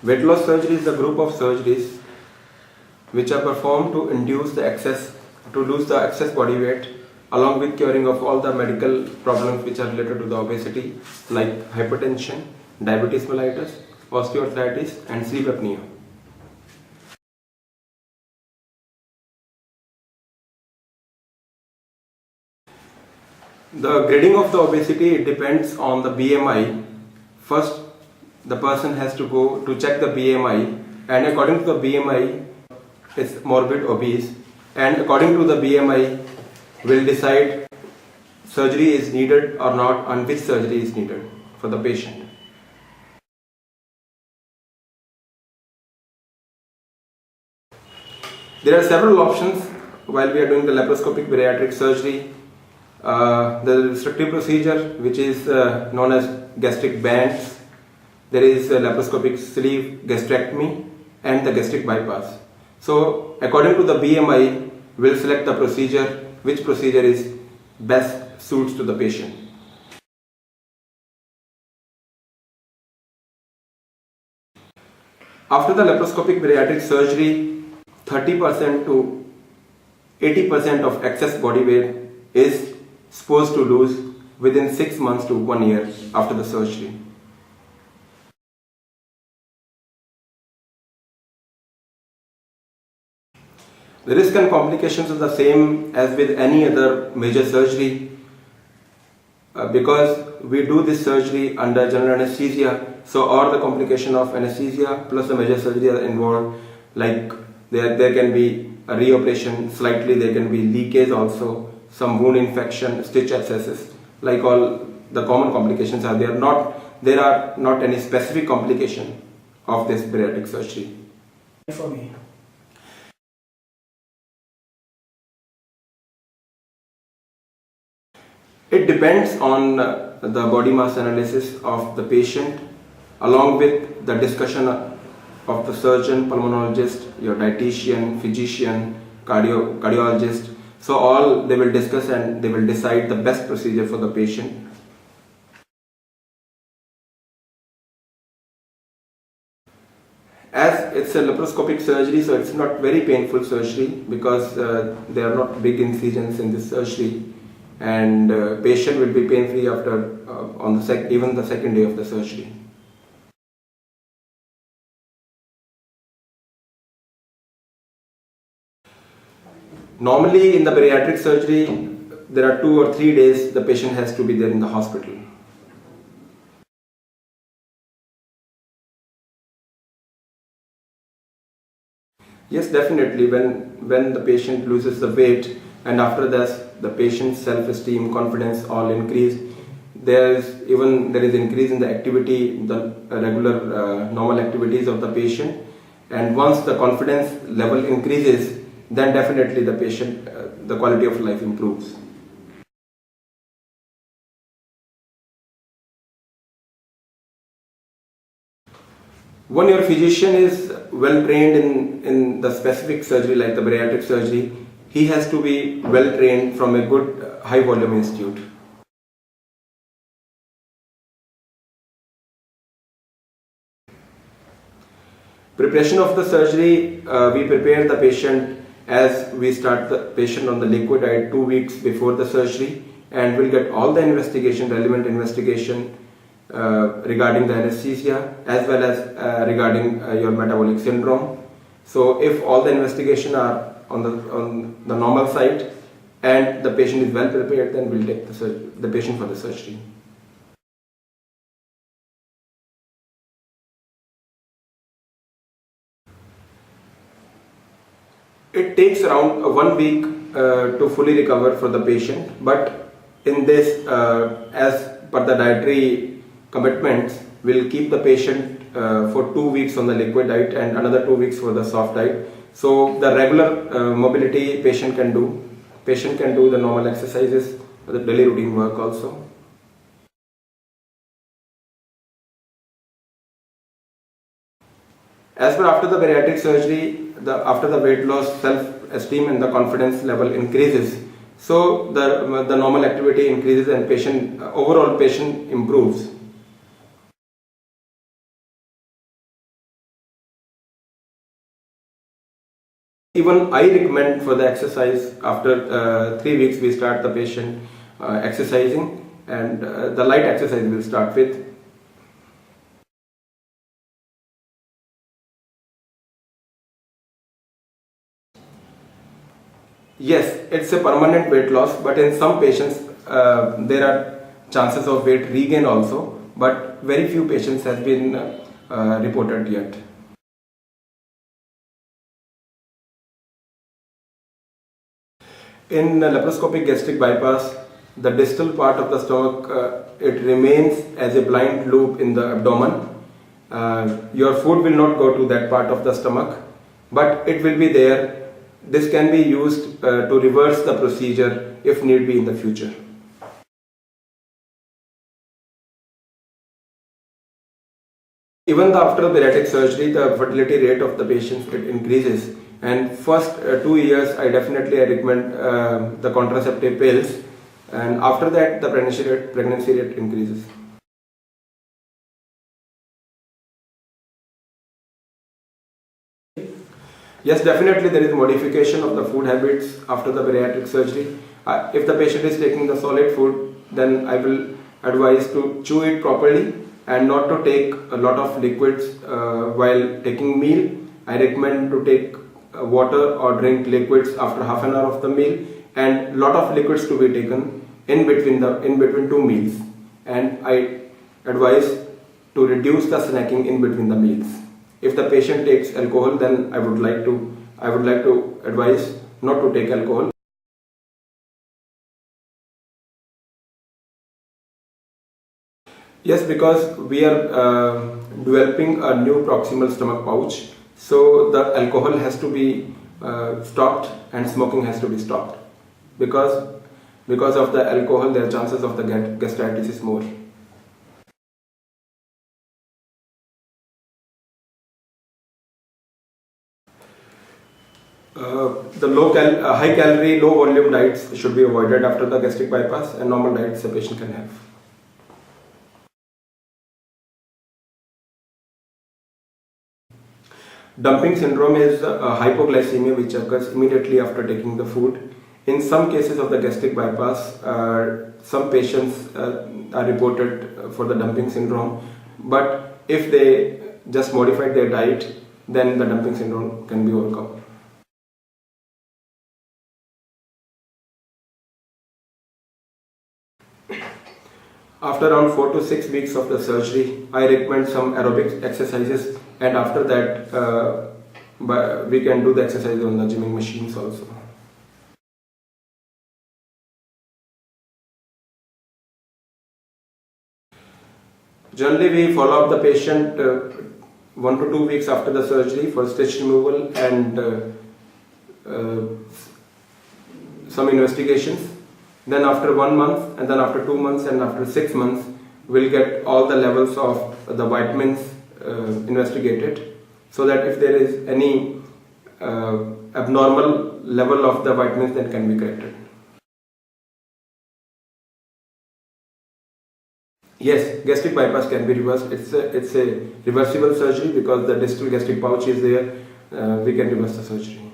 Weight loss surgery is a group of surgeries which are performed to lose the excess body weight along with curing of all the medical problems which are related to the obesity like hypertension, diabetes mellitus, osteoarthritis and sleep apnea. The grading of the obesity, it depends on the BMI. First, the person has to go to check the BMI, and according to the BMI, it's morbid obese, and according to the BMI, will decide surgery is needed or not, and which surgery is needed for the patient. There are several options while we are doing the laparoscopic bariatric surgery. The restrictive procedure, which is known as gastric bands. There is a laparoscopic sleeve gastrectomy and the gastric bypass. So according to the BMI, we'll select the procedure, which procedure is best suits to the patient. After the laparoscopic bariatric surgery, 30% to 80% of excess body weight is supposed to lose within 6 months to 1 year after the surgery. The risk and complications are the same as with any other major surgery because we do this surgery under general anesthesia, so all the complication of anesthesia plus the major surgery are involved, like there can be a reoperation slightly, there can be leakage also, some wound infection, stitch abscesses, like all the common complications are there. There are not any specific complication of this bariatric surgery. For me. It depends on the body mass analysis of the patient along with the discussion of the surgeon, pulmonologist, your dietitian, physician, cardiologist. So all they will discuss and they will decide the best procedure for the patient. As it's a laparoscopic surgery, so it's not very painful surgery because there are not big incisions in this surgery, and patient will be pain free after even the second day of the surgery. Normally in the bariatric surgery, there are 2 or 3 days the patient has to be there in the hospital. Yes, definitely. When the patient loses the weight and after that the patient's self-esteem, confidence all increase. There is increase in the activity, the regular normal activities of the patient, and once the confidence level increases, then definitely the patient, the quality of life improves. When your physician is well trained in the specific surgery like the bariatric surgery, he has to be well trained from a good high volume institute. Preparation of the surgery, we prepare the patient as we start the patient on the liquid diet 2 weeks before the surgery, and we'll get all the relevant investigation regarding the anesthesia as well as regarding your metabolic syndrome. So if all the investigation are on the normal side and the patient is well prepared, then we'll take the patient for the surgery. It takes around 1 week to fully recover for the patient, but in this, as per the dietary commitments, we'll keep the patient for 2 weeks on the liquid diet and another 2 weeks for the soft diet. So the regular mobility patient can do. Patient can do the normal exercises, the daily routine work also. As per after the bariatric surgery, after the weight loss, self-esteem and the confidence level increases. So the normal activity increases and overall patient improves. Even I recommend for the exercise after 3 weeks we start the patient exercising, and the light exercise will start with. Yes, it's a permanent weight loss, but in some patients there are chances of weight regain also, but very few patients has been reported yet. In laparoscopic gastric bypass, the distal part of the stomach, it remains as a blind loop in the abdomen. Your food will not go to that part of the stomach, but it will be there. This can be used to reverse the procedure if need be in the future. Even after bariatric surgery, the fertility rate of the patients it increases. And first 2 years, I recommend the contraceptive pills, and after that, the pregnancy rate increases. Yes, definitely there is modification of the food habits after the bariatric surgery. If the patient is taking the solid food, then I will advise to chew it properly and not to take a lot of liquids while taking meal. I recommend to take water or drink liquids after half an hour of the meal, and lot of liquids to be taken in between two meals. And I advise to reduce the snacking in between the meals. If the patient takes alcohol, then I would like to advise not to take alcohol. Yes, because we are developing a new proximal stomach pouch, so the alcohol has to be stopped and smoking has to be stopped. Because of the alcohol, the chances of the gastritis is more. The high calorie, low volume diets should be avoided after the gastric bypass, and normal diets a patient can have. Dumping syndrome is a hypoglycemia which occurs immediately after taking the food. In some cases of the gastric bypass, some patients are reported for the dumping syndrome, but if they just modify their diet, then the dumping syndrome can be overcome. After around 4 to 6 weeks of the surgery, I recommend some aerobic exercises, and after that we can do the exercise on the gymming machines also. Generally, we follow up the patient 1 to 2 weeks after the surgery for stitch removal and some investigations. Then after 1 month, and then after 2 months, and after 6 months, we'll get all the levels of the vitamins investigated, so that if there is any abnormal level of the vitamins, that can be corrected. Yes, gastric bypass can be reversed. It's a reversible surgery because the distal gastric pouch is there. We can reverse the surgery.